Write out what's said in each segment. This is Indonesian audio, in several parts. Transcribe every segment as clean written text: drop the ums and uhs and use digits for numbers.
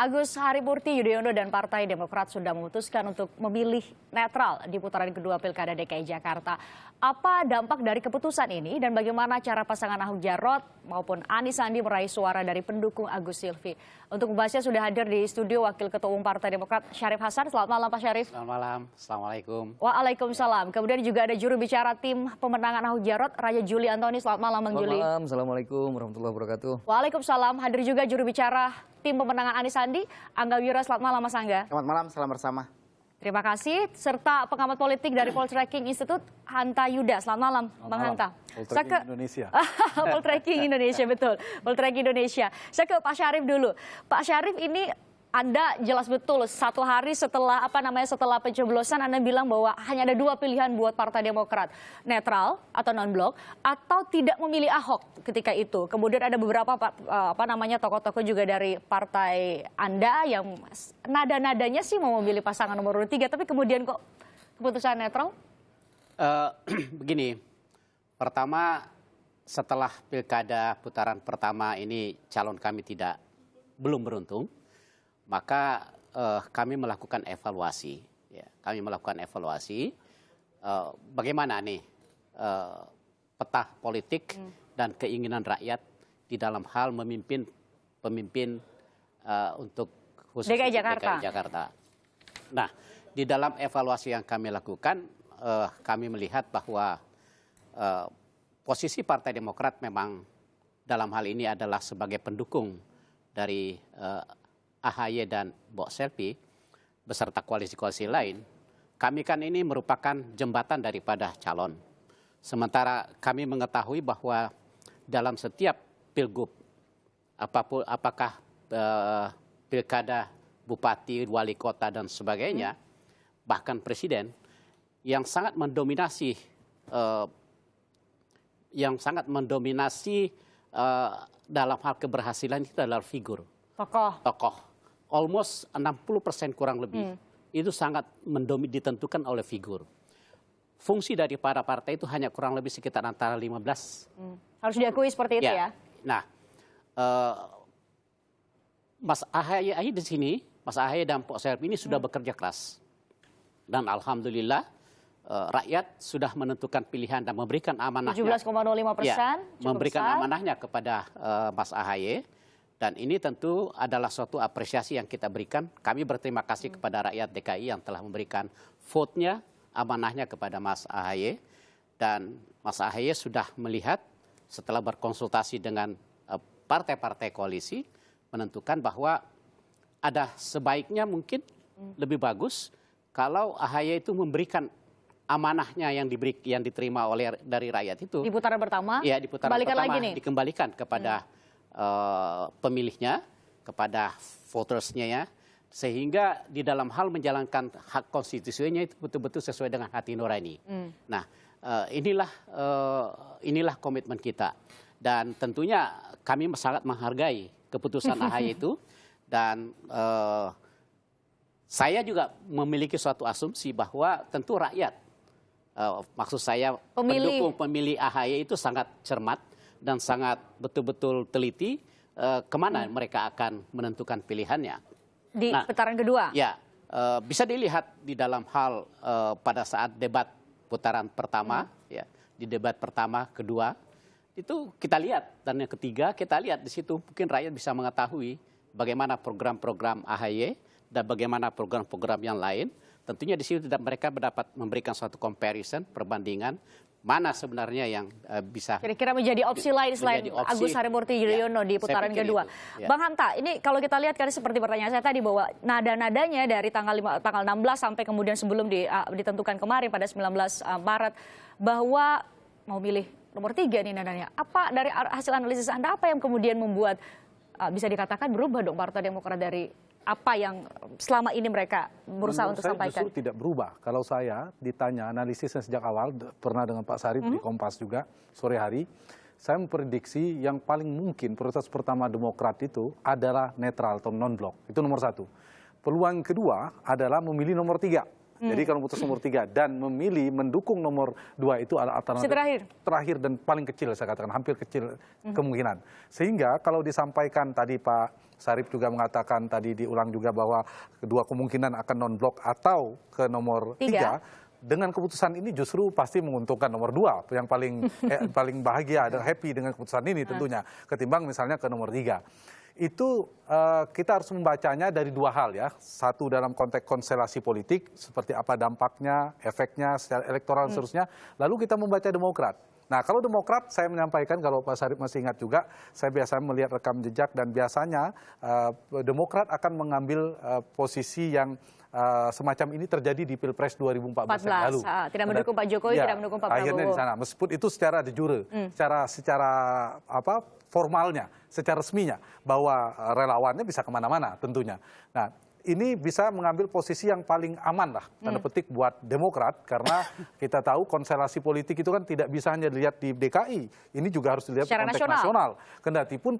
Agus Harimurti Yudhoyono dan Partai Demokrat sudah memutuskan untuk memilih netral di putaran kedua Pilkada DKI Jakarta. Apa dampak dari keputusan ini dan bagaimana cara pasangan Ahok Jarot maupun Anies Sandi meraih suara dari pendukung Agus Silvi? Untuk membahasnya sudah hadir di studio Wakil Ketua Umum Partai Demokrat Syarif Hasan. Selamat malam Pak Syarif. Selamat malam, Assalamualaikum. Waalaikumsalam. Kemudian juga ada juru bicara tim pemenangan Ahok Jarot, Raja Juli Antoni. Selamat malam Bang Juli. Selamat malam, Assalamualaikum warahmatullahi wabarakatuh. Waalaikumsalam. Hadir juga juru bicara tim pemenangan Anies Sandi, Angga Wira. Selamat malam Mas Angga. Selamat malam, salam bersama. Terima kasih. Serta pengamat politik dari Poltreking Institute, Hanta Yuda. Selamat malam, Bang Hanta. Poltreking Indonesia. Poltreking Indonesia, betul. Poltreking Indonesia. Saya ke Pak Syarif dulu. Pak Syarif, ini Anda jelas betul satu hari setelah setelah pencoblosan Anda bilang bahwa hanya ada dua pilihan buat Partai Demokrat, netral atau non-blok atau tidak memilih Ahok ketika itu. Kemudian ada beberapa tokoh-tokoh juga dari partai Anda yang nada-nadanya sih mau memilih pasangan nomor 3, tapi kemudian kok keputusan netral? Begini, pertama setelah pilkada putaran pertama ini calon kami belum beruntung. Maka kami melakukan evaluasi. Ya, kami melakukan evaluasi bagaimana nih peta politik dan keinginan rakyat di dalam hal memimpin pemimpin untuk khusus DKI Jakarta. Nah, di dalam evaluasi yang kami lakukan, kami melihat bahwa posisi Partai Demokrat memang dalam hal ini adalah sebagai pendukung dari AHY dan Mbok Selvi beserta koalisi-koalisi lain, kami kan ini merupakan jembatan daripada calon. Sementara kami mengetahui bahwa dalam setiap pilgub, apakah pilkada bupati, wali kota dan sebagainya, bahkan presiden, yang sangat mendominasi dalam hal keberhasilan itu adalah figur. Tokoh. Almost 60% kurang lebih. Itu sangat ditentukan oleh figur. Fungsi dari para partai itu hanya kurang lebih sekitar antara 15. Harus diakui seperti itu ya. Nah, Mas AHY di sini, Mas AHY dan Pak Selvi ini sudah bekerja keras. Dan alhamdulillah rakyat sudah menentukan pilihan dan memberikan amanahnya. 17,05%. Memberikan amanahnya kepada Mas AHY. Dan ini tentu adalah suatu apresiasi yang kita berikan. Kami berterima kasih kepada rakyat DKI yang telah memberikan vote-nya, amanahnya kepada Mas AHY. Dan Mas AHY sudah melihat setelah berkonsultasi dengan partai-partai koalisi, menentukan bahwa ada sebaiknya mungkin lebih bagus kalau AHY itu memberikan amanahnya yang diterima dari rakyat itu. Di putaran pertama? Iya, di putaran pertama dikembalikan kepada pemilihnya, kepada votersnya ya, sehingga di dalam hal menjalankan hak konstitusinya itu betul-betul sesuai dengan hati nurani. Nah, inilah komitmen kita, dan tentunya kami sangat menghargai keputusan AHY itu, dan saya juga memiliki suatu asumsi bahwa tentu rakyat, maksud saya pendukung pemilih AHY itu sangat cermat dan sangat betul-betul teliti kemana mereka akan menentukan pilihannya. Di putaran kedua? Ya, bisa dilihat di dalam hal pada saat debat putaran pertama, ya, di debat pertama, kedua, itu kita lihat, dan yang ketiga kita lihat di situ mungkin rakyat bisa mengetahui bagaimana program-program AHY dan bagaimana program-program yang lain. Tentunya di situ mereka dapat memberikan suatu comparison, perbandingan, mana sebenarnya yang bisa kira-kira menjadi opsi lain selain Agus Harimurti Yudhoyono di putaran kedua. Ya. Bang Hanta, ini kalau kita lihat kan seperti pertanyaan saya tadi bahwa nada-nadanya dari tanggal 16 sampai kemudian sebelum ditentukan kemarin pada 19 Maret bahwa mau milih nomor 3 nih nadanya. Apa dari hasil analisis Anda apa yang kemudian membuat bisa dikatakan berubah dong Partai Demokrat dari apa yang selama ini mereka berusaha untuk sampaikan? Justru tidak berubah. Kalau saya ditanya analisisnya sejak awal, pernah dengan Pak Syarif di Kompas juga sore hari, saya memprediksi yang paling mungkin prioritas pertama Demokrat itu adalah netral atau non-blok. Itu nomor 1. Peluang kedua adalah memilih nomor 3. Jadi kalau putus nomor 3 dan memilih mendukung nomor 2 itu adalah alternatif terakhir dan paling kecil, saya katakan hampir kecil kemungkinan. Sehingga kalau disampaikan tadi Pak Sarip juga mengatakan tadi diulang juga bahwa kedua kemungkinan akan non-blok atau ke nomor 3. Dengan keputusan ini justru pasti menguntungkan nomor 2 yang paling bahagia dan happy dengan keputusan ini tentunya ketimbang misalnya ke nomor 3. Itu kita harus membacanya dari dua hal ya. Satu dalam konteks konstelasi politik seperti apa dampaknya, efeknya secara elektoral dan seterusnya. Lalu kita membaca Demokrat. Nah, kalau Demokrat saya menyampaikan, kalau Pak Sarip masih ingat juga, saya biasanya melihat rekam jejak dan biasanya Demokrat akan mengambil posisi yang semacam ini terjadi di Pilpres 2014 yang lalu. Tidak mendukung Pak Jokowi, tidak mendukung Pak Prabowo. Akhirnya di sana, meskipun itu secara de jure, secara formalnya, secara resminya, bahwa relawannya bisa kemana-mana tentunya. Nah, ini bisa mengambil posisi yang paling aman lah, tanda petik buat Demokrat, karena kita tahu konstelasi politik itu kan tidak bisa hanya dilihat di DKI, ini juga harus dilihat secara konteks nasional. Kendati pun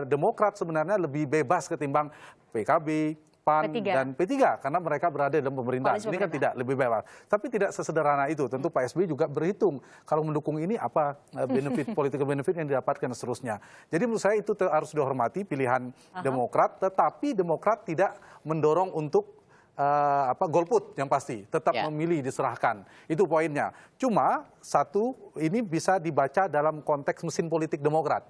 Demokrat sebenarnya lebih bebas ketimbang PKB, PAN dan P3 karena mereka berada dalam pemerintahan. Ini kan tidak lebih bebas. Tapi tidak sesederhana itu. Tentu Pak SBY juga berhitung kalau mendukung ini apa benefit political benefit yang didapatkan dan seterusnya. Jadi menurut saya itu harus dihormati pilihan Demokrat, tetapi Demokrat tidak mendorong untuk golput yang pasti, tetap memilih diserahkan. Itu poinnya. Cuma satu ini bisa dibaca dalam konteks mesin politik Demokrat.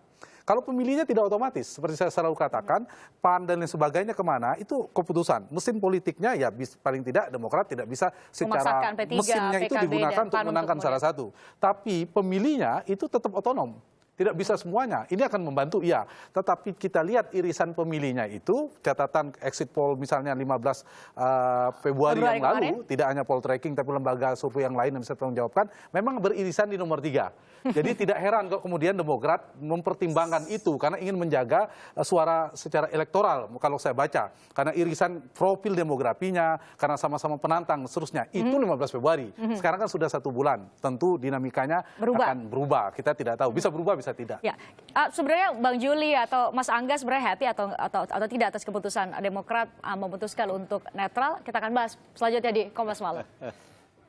Kalau pemilihnya tidak otomatis, seperti saya selalu katakan, PAN dan lain sebagainya kemana, itu keputusan. Mesin politiknya ya paling tidak Demokrat tidak bisa secara mesinnya itu digunakan untuk menangkan salah satu. Tapi pemilihnya itu tetap otonom. Tidak bisa semuanya. Ini akan membantu, iya. Tetapi kita lihat irisan pemilihnya itu, catatan exit poll misalnya 15 Februari yang lalu, tidak hanya poll tracking, tapi lembaga survei yang lain yang bisa menjawabkan, memang beririsan di nomor 3. Jadi tidak heran kok kemudian Demokrat mempertimbangkan itu, karena ingin menjaga suara secara elektoral, kalau saya baca. Karena irisan profil demografinya, karena sama-sama penantang, seterusnya. Itu 15 Februari. Sekarang kan sudah 1 bulan. Tentu dinamikanya akan berubah. Kita tidak tahu. Bisa berubah, bisa tidak. Ya, sebenarnya Bang Juli atau Mas Angga sebenarnya happy atau tidak atas keputusan Demokrat memutuskan untuk netral. Kita akan bahas selanjutnya di Kompas Malam.